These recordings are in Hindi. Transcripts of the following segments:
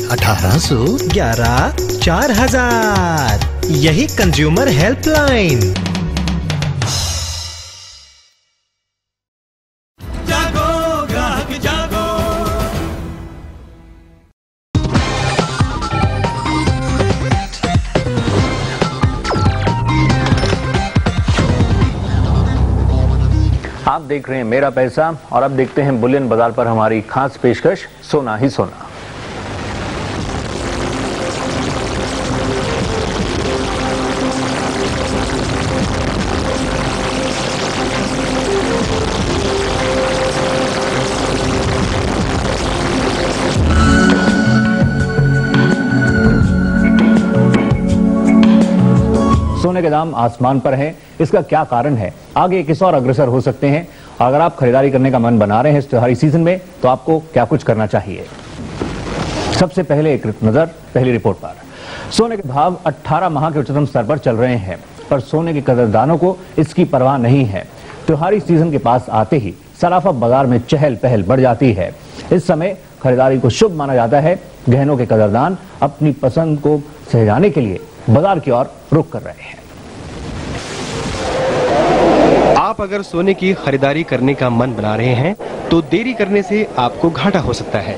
1811 4000। यही कंज्यूमर हेल्पलाइन। जागो ग्राहक जागो। आप देख रहे हैं मेरा पैसा और अब देखते हैं बुलियन बाजार पर हमारी खास पेशकश सोना ही सोना। सोने के दाम आसमान पर हैं, इसका क्या कारण है, आगे किस और अग्रसर हो सकते हैं। अगर आप खरीदारी करने का मन बना रहे हैं इस त्योहारी सीजन में तो आपको क्या कुछ करना चाहिए। सबसे पहले एक नजर पहली रिपोर्ट पर। सोने के भाव 18 माह के उच्चतम स्तर पर चल रहे हैं, पर सोने के कदरदानों को इसकी परवाह नहीं है। त्योहारी सीजन के पास आते ही सराफा बाजार में चहल पहल बढ़ जाती है। इस समय खरीदारी को शुभ माना जाता है। गहनों के कदरदान अपनी पसंद को सहजाने के लिए बाजार की ओर रुख कर रहे हैं। आप अगर सोने की खरीदारी करने का मन बना रहे हैं तो देरी करने से आपको घाटा हो सकता है,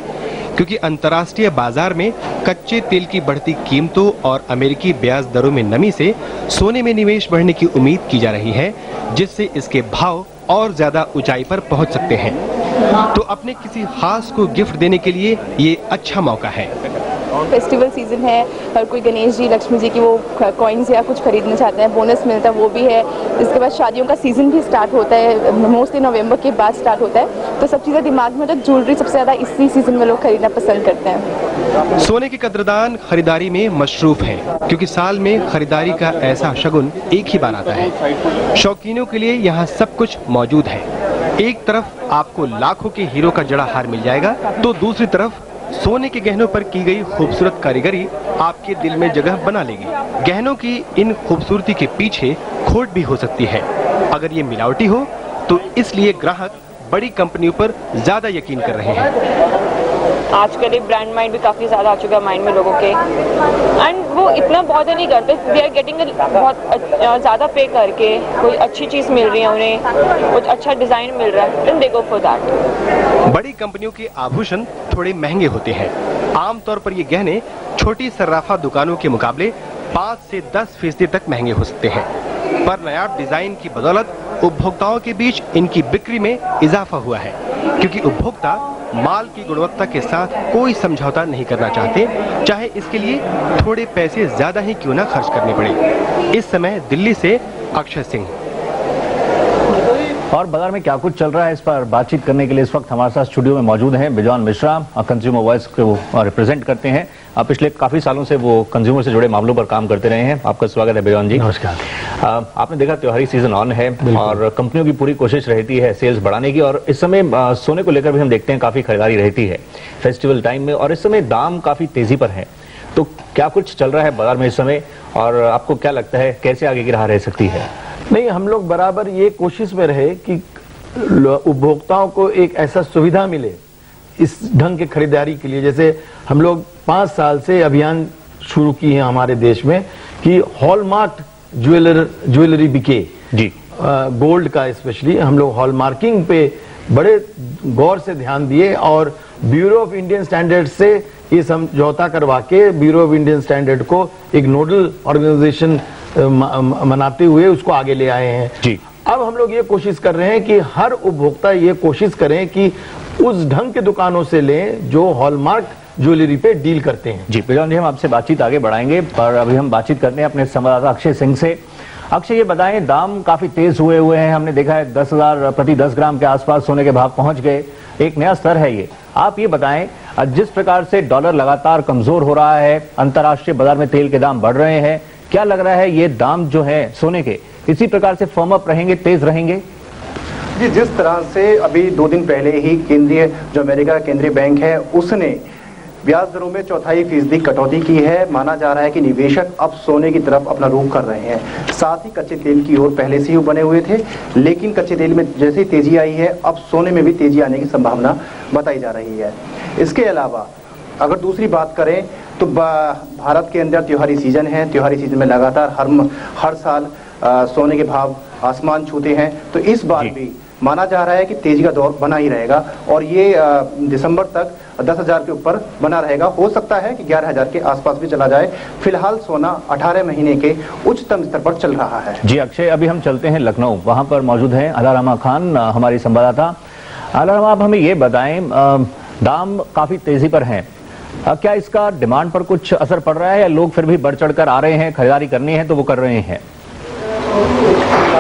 क्योंकि अंतर्राष्ट्रीय बाजार में कच्चे तेल की बढ़ती कीमतों और अमेरिकी ब्याज दरों में नमी से सोने में निवेश बढ़ने की उम्मीद की जा रही है, जिससे इसके भाव और ज्यादा ऊंचाई पर पहुंच सकते हैं। तो अपने किसी खास को गिफ्ट देने के लिए ये अच्छा मौका है। फेस्टिवल सीजन है, हर कोई गणेश जी लक्ष्मी जी की वो कॉइन्स या कुछ खरीदना चाहते हैं, बोनस मिलता है वो भी है। इसके बाद शादियों का सीजन भी स्टार्ट होता है, मोस्टली नवंबर के बाद स्टार्ट होता है। तो सब चीज़ें दिमाग में, तो ज्वेलरी सबसे ज़्यादा इसी सीजन में लोग खरीदना पसंद करते हैं। सोने के कदरदान खरीदारी में मशरूफ हैं, क्योंकि साल में खरीदारी का ऐसा शगुन एक ही बार आता है। शौकीनों के लिए यहाँ सब कुछ मौजूद है। एक तरफ आपको लाखों के हीरो का जड़ा हार मिल जाएगा, तो दूसरी तरफ सोने के गहनों पर की गई खूबसूरत कारीगरी आपके दिल में जगह बना लेगी। गहनों की इन खूबसूरती के पीछे खोट भी हो सकती है। अगर ये मिलावटी हो तो इसलिए ग्राहक बड़ी कंपनियों पर ज्यादा यकीन कर रहे हैं। आजकल एक ब्रांड माइंड भी काफ़ी ज़्यादा आ चुका है माइंड में लोगों के, एंड वो इतना बहुत नहीं करते। वी आर गेटिंग बहुत ज़्यादा पे करके कोई अच्छी चीज़ मिल रही है उन्हें, कुछ अच्छा डिज़ाइन मिल रहा है, then they go for that. बड़ी कंपनियों के आभूषण थोड़े महंगे होते हैं। आमतौर पर ये गहने छोटी सर्राफा दुकानों के मुकाबले 5 से 10% तक महंगे हो सकते हैं, पर नायाब डिजाइन की बदौलत उपभोक्ताओं के बीच इनकी बिक्री में इजाफा हुआ है, क्योंकि उपभोक्ता माल की गुणवत्ता के साथ कोई समझौता नहीं करना चाहते, चाहे इसके लिए थोड़े पैसे ज्यादा ही क्यों ना खर्च करने पड़े। इस समय दिल्ली से अक्षय सिंह। और बाजार में क्या कुछ चल रहा है इस पर बातचीत करने के लिए इस वक्त हमारे साथ स्टूडियो में मौजूद हैं बिजॉन मिश्रा, कंज्यूमर वॉइस को रिप्रेजेंट करते हैं। पिछले काफी सालों से वो कंज्यूमर से जुड़े मामलों पर काम करते रहे हैं। आपका स्वागत है बिजॉन जी। नमस्कार। आपने देखा त्योहारी सीजन ऑन है और कंपनियों की पूरी कोशिश रहती है सेल्स बढ़ाने की, और इस समय सोने को लेकर भी हम देखते हैं काफी खरीदारी रहती है फेस्टिवल टाइम में, और इस समय दाम काफी तेजी पर है। तो क्या कुछ चल रहा है बाजार में इस समय और आपको क्या लगता है कैसे आगे की राह रह सकती है? नहीं, हम लोग बराबर ये कोशिश में रहे कि उपभोक्ताओं को एक ऐसा सुविधा मिले इस ढंग के खरीदारी के लिए। जैसे हम लोग 5 साल से अभियान शुरू की है हमारे देश में कि हॉलमार्क ज्वेलरी बिके जी, गोल्ड का स्पेशली। हम लोग हॉलमार्किंग पे बड़े गौर से ध्यान दिए और ब्यूरो ऑफ इंडियन स्टैंडर्ड से ये समझौता करवा के ब्यूरो ऑफ इंडियन स्टैंडर्ड को एक नोडल ऑर्गेनाइजेशन मनाते हुए उसको आगे ले आए हैं जी। अब हम लोग ये कोशिश कर रहे हैं कि हर उपभोक्ता ये कोशिश करें कि उस ढंग के दुकानों से लें जो हॉलमार्क ज्वेलरी पे डील करते हैं जी। बिजॉन जी, हम आपसे बातचीत आगे बढ़ाएंगे, पर अभी हम बातचीत करते हैं अपने संवाददाता अक्षय सिंह से। अक्षय, ये बताएं, दाम काफी तेज हुए हैं, हमने देखा है 10,000 प्रति 10 ग्राम के आसपास सोने के भाव पहुंच गए, एक नया स्तर है ये। आप ये बताएं, जिस प्रकार से डॉलर लगातार कमजोर हो रहा है, अंतर्राष्ट्रीय बाजार में तेल के दाम बढ़ रहे हैं, क्या लग रहा है ये दाम जो है सोने के इसी प्रकार से फर्म अप रहेंगे, तेज रहेंगे? जी, जिस तरह से अभी 2 दिन पहले ही जो अमेरिका का केंद्रीय बैंक है उसने ब्याज दरों में 0.25% कटौती की है, माना जा रहा है कि निवेशक अब सोने की तरफ अपना रुख कर रहे हैं। साथ ही कच्चे तेल की ओर पहले से ही बने हुए थे, लेकिन कच्चे तेल में जैसे तेजी आई है अब सोने में भी तेजी आने की संभावना बताई जा रही है। इसके अलावा अगर दूसरी बात करें तो भारत के अंदर त्योहारी सीजन है, त्योहारी सीजन में लगातार हर साल सोने के भाव आसमान छूते हैं। तो इस बार भी माना जा रहा है कि तेजी का दौर बना ही रहेगा और ये दिसंबर तक 10,000 के ऊपर बना रहेगा। हो सकता है कि 11,000 के आसपास भी चला जाए। फिलहाल सोना 18 महीने के उच्चतम स्तर पर चल रहा है। जी अक्षय, अभी हम चलते हैं लखनऊ, वहां पर मौजूद हैं अलारामा खान, हमारी संवाददाता। अलारामा, आप हमें ये बताएं, दाम काफी तेजी पर हैं, क्या इसका डिमांड पर कुछ असर पड़ रहा है या लोग फिर भी बढ़ चढ़कर आ रहे हैं, खरीदारी करनी है तो वो कर रहे हैं?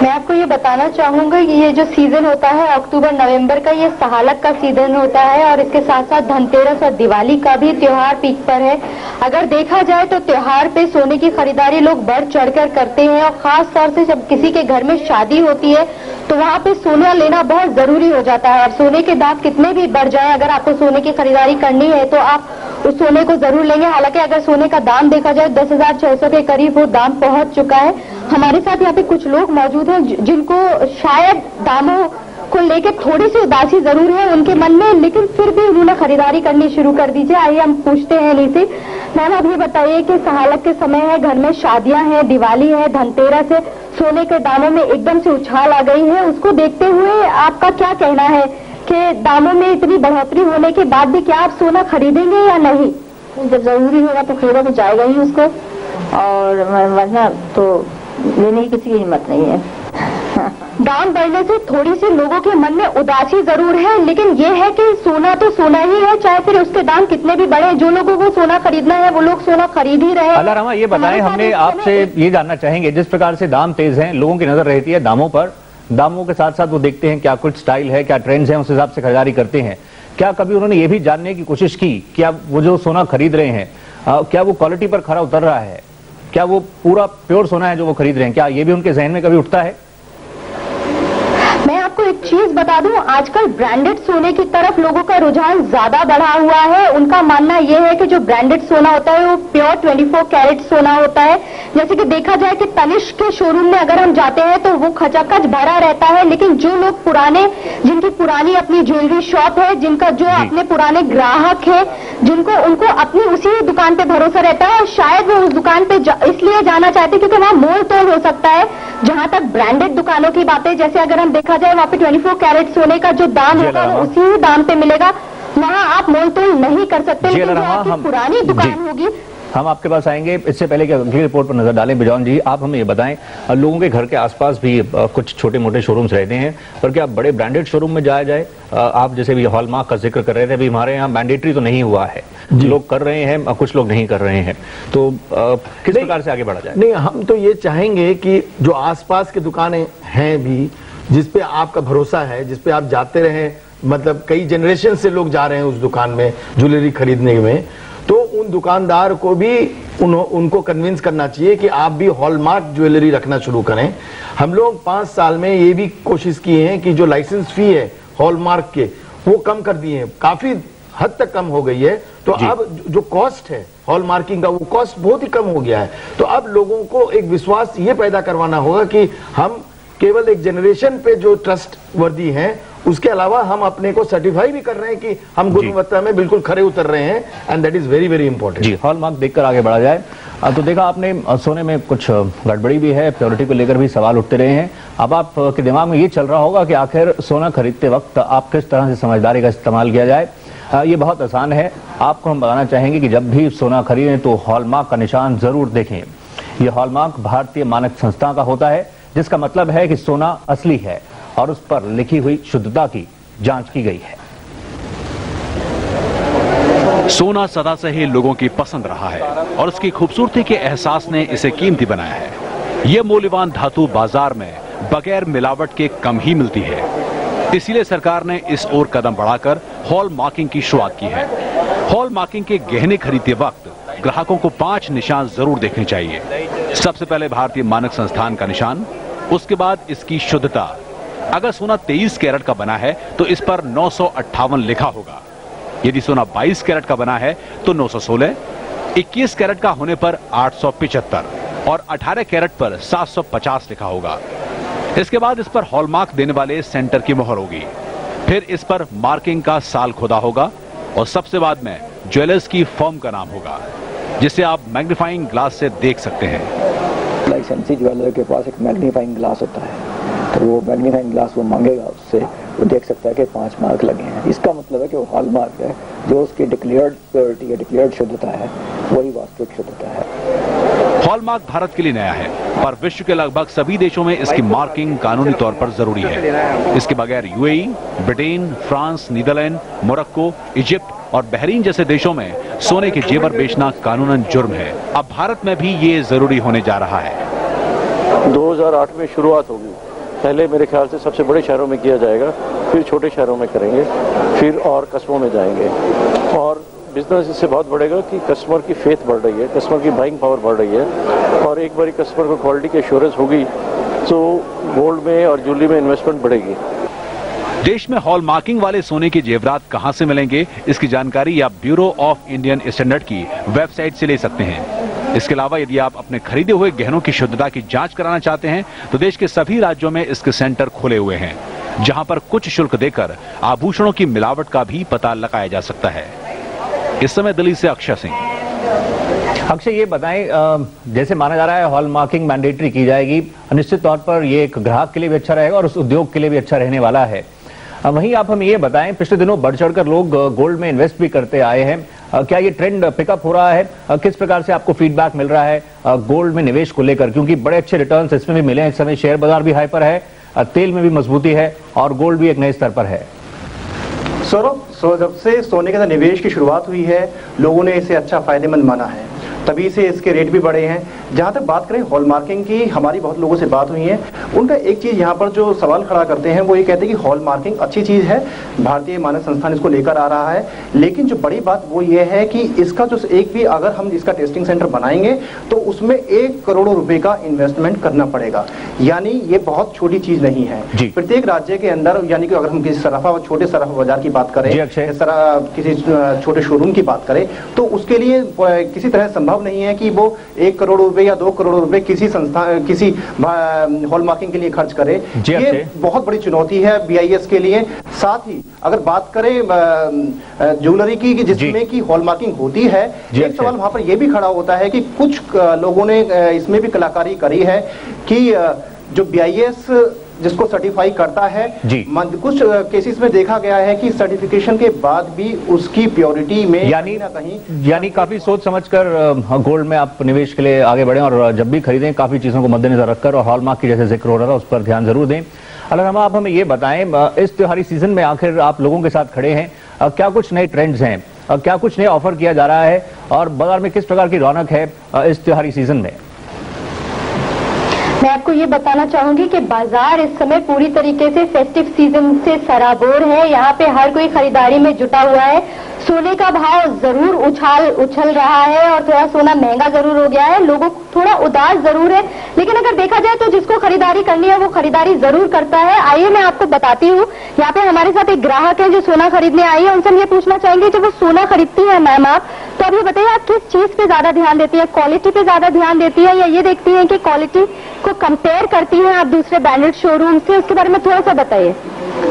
मैं आपको ये बताना चाहूंगा कि ये जो सीजन होता है अक्टूबर नवंबर का, ये सहालक का सीजन होता है और इसके साथ साथ धनतेरस और दिवाली का भी त्योहार पीक पर है। अगर देखा जाए तो त्योहार पे सोने की खरीदारी लोग बढ़ चढ़कर करते हैं और खास तौर से जब किसी के घर में शादी होती है तो वहाँ पे सोना लेना बहुत जरूरी हो जाता है। अब सोने के दाम कितने भी बढ़ जाए, अगर आपको सोने की खरीदारी करनी है तो आप उस सोने को जरूर लेंगे। हालांकि अगर सोने का दाम देखा जाए 10,600 के करीब वो दाम पहुंच चुका है। हमारे साथ यहाँ पे कुछ लोग मौजूद हैं जिनको शायद दामों को लेकर थोड़ी सी उदासी जरूर है उनके मन में, लेकिन फिर भी उन्होंने खरीदारी करनी शुरू कर दीजिए। आइए हम पूछते हैं इनसे। मैम, आप ये बताइए कि सहालक के समय है, घर में शादियां हैं, दिवाली है, धनतेरस है, सोने के दामों में एकदम से उछाल आ गई है। उसको देखते हुए आपका क्या कहना है कि दामों में इतनी बढ़ोतरी होने के बाद भी क्या आप सोना खरीदेंगे या नहीं? जब जरूरी होगा तो खरीदा तो जाएगा ही उसको, और वरना तो लेने की किसी की हिम्मत नहीं है। दाम बढ़ने से थोड़ी सी लोगों के मन में उदासी जरूर है, लेकिन ये है कि सोना तो सोना ही है, चाहे फिर उसके दाम कितने भी बढ़े। जो लोगों को सोना खरीदना है वो लोग सोना खरीद ही रहे हैं। अलारामा, ये बताएं, हमने आपसे ये जानना चाहेंगे, जिस प्रकार से दाम तेज हैं, लोगों की नजर रहती है दामों पर, दामों के साथ साथ वो देखते हैं क्या कुछ स्टाइल है, क्या ट्रेंड्स हैं, उस हिसाब से खरीदारी करते हैं। क्या कभी उन्होंने ये भी जानने की कोशिश की कि आप वो जो सोना खरीद रहे हैं क्या वो क्वालिटी पर खरा उतर रहा है, क्या वो पूरा प्योर सोना है जो वो खरीद रहे हैं? क्या ये भी उनके जहन में कभी उठता है? मैं आपको एक चीज बता दूं, आजकल ब्रांडेड सोने की तरफ लोगों का रुझान ज्यादा बढ़ा हुआ है। उनका मानना यह है कि जो ब्रांडेड सोना होता है वो प्योर 24 कैरेट सोना होता है। जैसे कि देखा जाए कि तनिष्क के शोरूम में अगर हम जाते हैं तो वो खचाखच भरा रहता है, लेकिन जो लोग जिनकी पुरानी अपनी ज्वेलरी शॉप है, जिनका जो अपने पुराने ग्राहक है, उनको अपनी उसी दुकान पे भरोसा रहता है और शायद वो उस दुकान पे इसलिए जाना चाहते हैं क्योंकि वहाँ मोल तोल हो सकता है। जहां तक ब्रांडेड दुकानों की बातें, जैसे अगर हम देखा जाए वहाँ पे 24 कैरेट सोने का जो दाम होगा वो उसी दाम पे मिलेगा, वहाँ आप मोल तोल नहीं कर सकते। लेकिन जो आपकी पुरानी दुकान होगी, हम आपके पास आएंगे। इससे पहले कि अगली रिपोर्ट पर नजर डालें, बिजौन जी आप हमें ये बताएं, लोगों के घर के आसपास भी कुछ छोटे मोटे शोरूम्स रहते हैं, पर क्या बड़े ब्रांडेड शोरूम में जाया जाए? आप जैसे भी हॉलमार्क का जिक्र कर रहे थे, अभी हमारे यहाँ मैंडेटरी तो नहीं हुआ है, लोग कर रहे हैं, कुछ लोग नहीं कर रहे हैं, तो किस प्रकार से आगे बढ़ा जाए? नहीं, हम तो ये चाहेंगे कि जो आसपास की दुकानें हैं भी, जिसपे आपका भरोसा है, जिसपे आप जाते रहे, मतलब कई जनरेशन से लोग जा रहे हैं उस दुकान में ज्वेलरी खरीदने में, तो उन दुकानदार को भी उनको कन्विंस करना चाहिए कि आप भी हॉलमार्क ज्वेलरी रखना शुरू करें। हम लोग 5 साल में ये भी कोशिश किए हैं कि जो लाइसेंस फी है हॉलमार्क के वो कम कर दिए हैं, काफी हद तक कम हो गई है। तो अब जो कॉस्ट है हॉलमार्किंग का, वो कॉस्ट बहुत ही कम हो गया है। तो अब लोगों को एक विश्वास ये पैदा करवाना होगा कि हम केवल एक जनरेशन पे जो ट्रस्ट वर्दी हैं, उसके अलावा हम अपने को सर्टिफाई भी कर रहे हैं कि हम गुणवत्ता में बिल्कुल खरे उतर रहे हैं, and that is very very important. जी, हॉलमार्क देखकर आगे बढ़ा जाए। तो देखा आपने, सोने में कुछ गड़बड़ी भी है, प्योरिटी को लेकर भी सवाल उठते रहे हैं। अब आपके दिमाग में ये चल रहा होगा कि आखिर सोना खरीदते वक्त आप किस तरह से समझदारी का इस्तेमाल किया जाए। ये बहुत आसान है। आपको हम बताना चाहेंगे कि जब भी सोना खरीदें तो हॉलमार्क का निशान जरूर देखें। ये हॉलमार्क भारतीय मानक संस्था का होता है, जिसका मतलब है कि सोना असली है और उस पर लिखी हुई शुद्धता की जांच की गई है। सोना सदा से ही लोगों की पसंद रहा है और उसकी खूबसूरती के एहसास ने इसे कीमती बनाया है। यह मूल्यवान धातु बाजार में बगैर मिलावट के कम ही मिलती है, इसीलिए सरकार ने इस ओर कदम बढ़ाकर हॉल मार्किंग की शुरुआत की है। हॉल मार्किंग के गहने खरीदते वक्त ग्राहकों को 5 निशान जरूर देखने चाहिए। सबसे पहले भारतीय मानक संस्थान का निशान, उसके बाद इसकी शुद्धता। अगर सोना 23 कैरेट का बना है तो इस पर 958 लिखा होगा। यदि सोना 22 कैरेट का बना है तो 916, 21 कैरेट का होने पर 875 और 18 कैरेट पर 750 लिखा होगा। इसके बाद इस पर हॉलमार्क देने वाले सेंटर की मोहर होगी। फिर इस पर मार्किंग का साल खुदा होगा और सबसे बाद में ज्वेलर्स की फर्म का नाम होगा, जिसे आप मैग्नीफाइंग ग्लास से देख सकते हैं। लाइसेंसी ज्वेलर के पास एक मैग्नीफाइंग ग्लास होता है, तो वो मैग्नीफाइंग ग्लास वो मांगेगा, उससे वो देख सकता है कि 5 मार्क लगे हैं। इसका मतलब है कि वो हॉलमार्क है, जो उसकी डिक्लेयर्ड प्योरिटी है, डिक्लेयर्ड शुद्धता है, वही वास्तविक शुद्धता है। हॉलमार्क भारत के लिए नया है, पर विश्व के लगभग सभी देशों में इसकी मार्किंग कानूनी तौर पर जरूरी है। इसके बगैर UAE, Britain, France, Netherlands, Morocco, Egypt और बहरीन जैसे देशों में सोने के जेवर बेचना कानूनन जुर्म है। अब भारत में भी ये जरूरी होने जा रहा है। 2008 में शुरुआत होगी। पहले मेरे ख्याल से सबसे बड़े शहरों में किया जाएगा, फिर छोटे शहरों में करेंगे, फिर और कस्बों में जाएंगे, और बिजनेस इससे बहुत बढ़ेगा कि कस्टमर की फेथ बढ़ रही है, कस्टमर की बाइंग पावर बढ़ रही है, और एक बार कस्टमर को क्वालिटी की एश्योरेंस होगी तो गोल्ड में और ज्वेलरी में इन्वेस्टमेंट बढ़ेगी। देश में हॉलमार्किंग वाले सोने के जेवरात कहां से मिलेंगे, इसकी जानकारी आप ब्यूरो ऑफ इंडियन स्टैंडर्ड की वेबसाइट से ले सकते हैं। इसके अलावा यदि आप अपने खरीदे हुए गहनों की शुद्धता की जांच कराना चाहते हैं तो देश के सभी राज्यों में इसके सेंटर खुले हुए हैं, जहां पर कुछ शुल्क देकर आभूषणों की मिलावट का भी पता लगाया जा सकता है। इस समय दिल्ली से अक्षय सिंह। अक्षय, ये बताएं, जैसे माना जा रहा है हॉलमार्किंग मैंडेटरी की जाएगी, निश्चित तौर पर ये एक ग्राहक के लिए भी अच्छा रहेगा और उस उद्योग के लिए भी अच्छा रहने वाला है। वहीं आप हमें ये बताएं, पिछले दिनों बढ़ चढ़कर लोग गोल्ड में इन्वेस्ट भी करते आए हैं, क्या ये ट्रेंड पिकअप हो रहा है? किस प्रकार से आपको फीडबैक मिल रहा है गोल्ड में निवेश को लेकर, क्योंकि बड़े अच्छे रिटर्न्स इसमें भी मिले हैं। इस समय शेयर बाजार भी हाई पर है, तेल में भी मजबूती है और गोल्ड भी एक नए स्तर पर है। सौरभ, जब से सोने के अंदर निवेश की शुरुआत हुई है, लोगों ने इसे अच्छा फायदेमंद माना है, तभी से इसके रेट भी बढ़े हैं। जहां तक बात करें हॉलमार्किंग की, हमारी बहुत लोगों से बात हुई है, उनका एक चीज यहाँ पर जो सवाल खड़ा करते हैं वो ये कहते हैं कि हॉलमार्किंग अच्छी चीज है, भारतीय मानक संस्थान इसको लेकर आ रहा है, लेकिन जो बड़ी बात वो ये है कि इसका जो एक भी अगर हम इसका टेस्टिंग सेंटर बनाएंगे तो उसमें 1 करोड़ रुपए का इन्वेस्टमेंट करना पड़ेगा। यानी ये बहुत छोटी चीज नहीं है। प्रत्येक राज्य के अंदर, यानी कि अगर हम किसी सराफा छोटे सराफा बाजार की बात करें, किसी छोटे शोरूम की बात करें, तो उसके लिए किसी तरह संभव नहीं है कि वो 1 करोड़ रुपए या 2 करोड़ रुपए किसी संस्था किसी हॉलमार्किंग के लिए खर्च करे। ये बहुत बड़ी चुनौती है BIS के लिए। साथ ही अगर बात करें ज्वेलरी की जिसमें की हॉलमार्किंग होती है, एक सवाल वहां पर यह भी खड़ा होता है कि कुछ लोगों ने इसमें भी कलाकारी करी है कि जो BIS जिसको सर्टिफाई करता है, कुछ केसेस में देखा गया है कि सर्टिफिकेशन के बाद भी उसकी प्योरिटी में यानी काफी सोच समझकर गोल्ड में आप निवेश के लिए आगे बढ़ें और जब भी खरीदें काफी चीजों को मद्देनजर रखकर, और हॉलमार्क की जैसे जिक्र हो रहा था उस पर ध्यान जरूर दें। अलरमा, आप हमें ये बताएं, इस त्योहारी सीजन में आखिर आप लोगों के साथ खड़े हैं, क्या कुछ नए ट्रेंड्स हैं, क्या कुछ नए ऑफर किया जा रहा है और बाजार में किस प्रकार की रौनक है इस त्योहारी सीजन में? मैं आपको ये बताना चाहूंगी कि बाजार इस समय पूरी तरीके से फेस्टिव सीजन से सराबोर है। यहाँ पे हर कोई खरीदारी में जुटा हुआ है। सोने का भाव जरूर उछल रहा है और थोड़ा सोना महंगा जरूर हो गया है, लोगों को थोड़ा उदास जरूर है, लेकिन अगर देखा जाए तो जिसको खरीदारी करनी है वो खरीदारी जरूर करता है। आइए मैं आपको बताती हूँ, यहाँ पे हमारे साथ एक ग्राहक है जो सोना खरीदने आई है, उनसे हम ये पूछना चाहेंगे जब वो सोना खरीदती है मैम आप, तो अब ये बताइए आप किस चीज पे ज्यादा ध्यान देती है, क्वालिटी पे ज्यादा ध्यान देती है या ये देखती है कि क्वालिटी को कंपेयर करती है आप दूसरे ब्रांडेड शोरूम से? उसके बारे में थोड़ा सा बताइए।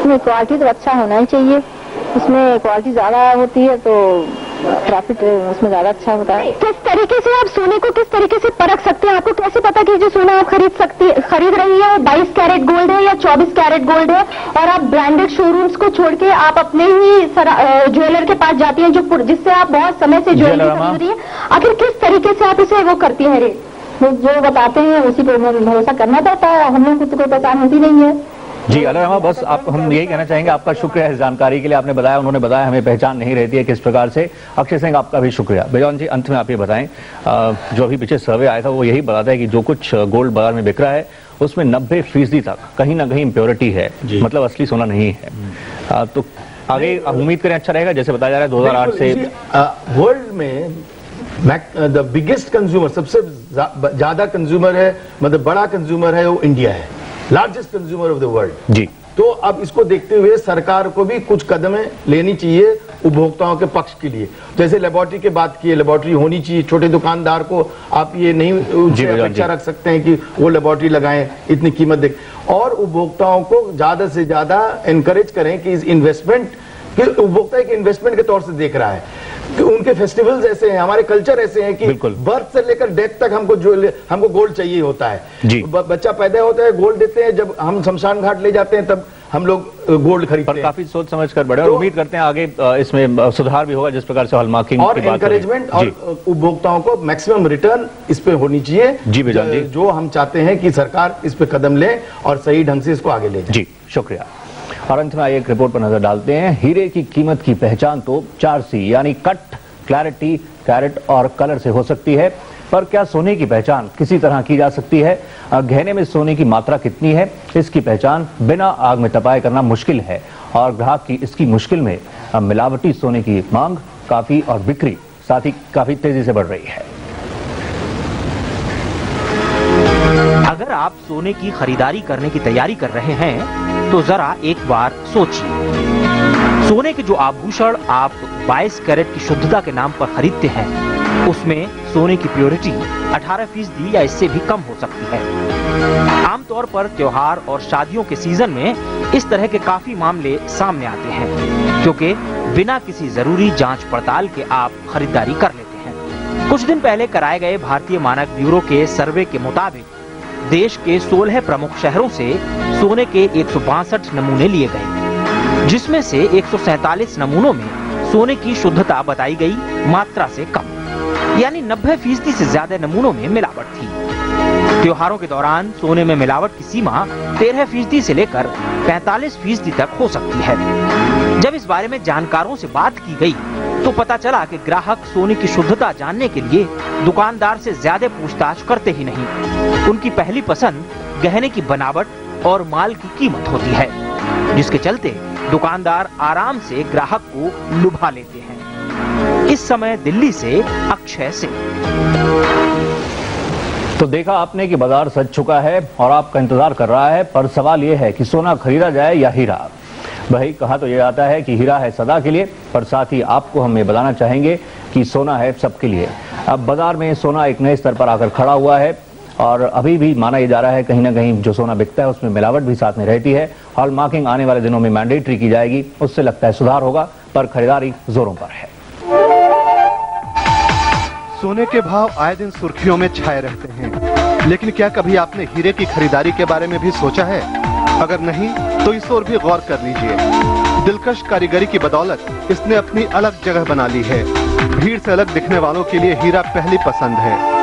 क्वालिटी तो अच्छा होना ही चाहिए, उसमें क्वालिटी ज्यादा होती है तो प्रॉफिट उसमें ज्यादा अच्छा होता है। किस तरीके से आप सोने को किस तरीके से परख सकते हैं? आपको कैसे पता कि जो सोना आप खरीद रही है 22 कैरेट गोल्ड है या 24 कैरेट गोल्ड है, और आप ब्रांडेड शोरूम्स को छोड़ के आप अपने ही ज्वेलर के पास जाती हैं जिससे आप बहुत समय से ज्वेलरी खरीद रही है, आखिर किस तरीके से आप इसे वो करती है रेट? जो बताते हैं उसी पर भरोसा करना पड़ता है, हम लोग को तो कोई पहचान होती नहीं है। जी अलरमा, बस आप हम यही कहना चाहेंगे, आपका शुक्रिया इस जानकारी के लिए। आपने बताया, उन्होंने बताया हमें पहचान नहीं रहती है किस प्रकार से। अक्षय सिंह, आपका भी शुक्रिया। बेजान जी, अंत में आप ये बताएं, जो अभी पीछे सर्वे आया था वो यही बताता है कि जो कुछ गोल्ड बाजार में बिक रहा है उसमें 90% तक कहीं ना कहीं इम्प्योरिटी है, मतलब असली सोना नहीं है। तो आगे उम्मीद करें अच्छा रहेगा, जैसे बताया जा रहा है 2008 से वर्ल्ड में द बिगेस्ट कंज्यूमर, सबसे ज्यादा कंज्यूमर है, मतलब बड़ा कंज्यूमर है वो इंडिया है, largest consumer of the world जी। तो अब इसको देखते हुए सरकार को भी कुछ कदमें लेनी चाहिए उपभोक्ताओं के पक्ष के लिए। जैसे लेबोरेटरी की बात की है, लेबोरेटरी होनी चाहिए। छोटे दुकानदार को आप ये नहीं अपेक्षा रख सकते हैं कि वो लेबोरेटरी लगाएं, इतनी कीमत दे, और उपभोक्ताओं को ज्यादा से ज्यादा एनकरेज करें कि इस इन्वेस्टमेंट कि उपभोक्ता एक इन्वेस्टमेंट के तौर से देख रहा है कि उनके फेस्टिवल्स ऐसे हैं, हमारे कल्चर ऐसे हैं कि बर्थ से लेकर डेथ तक हमको गोल्ड चाहिए होता है। बच्चा पैदा होता है गोल्ड देते हैं, जब हम शमशान घाट ले जाते हैं तब हम लोग गोल्ड खरीदते हैं। काफी सोच समझ कर बढ़े और उम्मीद करते हैं आगे इसमें सुधार भी होगा, जिस प्रकार से हॉलमार्किंग और एनकरेजमेंट और उपभोक्ताओं को मैक्सिमम रिटर्न इस पे होनी चाहिए। जो हम चाहते हैं कि सरकार इस पे कदम ले और सही ढंग से इसको आगे ले जाए। जी शुक्रिया। और अंत में एक रिपोर्ट पर नजर डालते हैं। हीरे की कीमत की पहचान तो 4C यानी कट, क्लैरिटी, कैरेट और कलर से हो सकती है, पर क्या सोने की पहचान किसी तरह की जा सकती है? गहने में सोने की मात्रा कितनी है, इसकी पहचान बिना आग में तपाए करना मुश्किल है और ग्राहक की इसकी मुश्किल में मिलावटी सोने की मांग काफी और बिक्री साथ ही काफी तेजी से बढ़ रही है। अगर आप सोने की खरीदारी करने की तैयारी कर रहे हैं तो जरा एक बार सोचिए। सोने के जो आभूषण आप 22 कैरेट की शुद्धता के नाम पर खरीदते हैं उसमें सोने की प्योरिटी 18% या इससे भी कम हो सकती है। आमतौर पर त्योहार और शादियों के सीजन में इस तरह के काफी मामले सामने आते हैं, क्योंकि बिना किसी जरूरी जांच पड़ताल के आप खरीदारी कर लेते हैं। कुछ दिन पहले कराए गए भारतीय मानक ब्यूरो के सर्वे के मुताबिक देश के 16 प्रमुख शहरों से सोने के 162 नमूने लिए गए, जिसमें से 147 नमूनों में सोने की शुद्धता बताई गई मात्रा से कम, यानी 90% से ज्यादा नमूनों में मिलावट थी। त्योहारों के दौरान सोने में मिलावट की सीमा 13% से लेकर 45% तक हो सकती है। जब इस बारे में जानकारों से बात की गई तो पता चला कि ग्राहक सोने की शुद्धता जानने के लिए दुकानदार से ज्यादा पूछताछ करते ही नहीं। उनकी पहली पसंद गहने की बनावट और माल की कीमत होती है, जिसके चलते दुकानदार आराम से ग्राहक को लुभा लेते हैं। इस समय दिल्ली से अक्षय सिंह। तो देखा आपने कि बाजार सज चुका है और आपका इंतजार कर रहा है, पर सवाल यह है कि सोना खरीदा जाए या हीरा। भाई कहा तो ये आता है कि हीरा है सदा के लिए, पर साथ ही आपको हम ये बताना चाहेंगे कि सोना है सबके लिए। अब बाजार में सोना एक नए स्तर पर आकर खड़ा हुआ है और अभी भी माना यह जा रहा है कहीं ना कहीं जो सोना बिकता है उसमें मिलावट भी साथ में रहती है। हॉलमार्किंग आने वाले दिनों में मैंडेटरी की जाएगी, उससे लगता है सुधार होगा, पर खरीदारी जोरों पर है। सोने के भाव आए दिन सुर्खियों में छाए रहते हैं, लेकिन क्या कभी आपने हीरे की खरीदारी के बारे में भी सोचा है? अगर नहीं तो इस ओर भी गौर कर लीजिए। दिलकश कारीगरी की बदौलत इसने अपनी अलग जगह बना ली है। भीड़ से अलग दिखने वालों के लिए हीरा पहली पसंद है।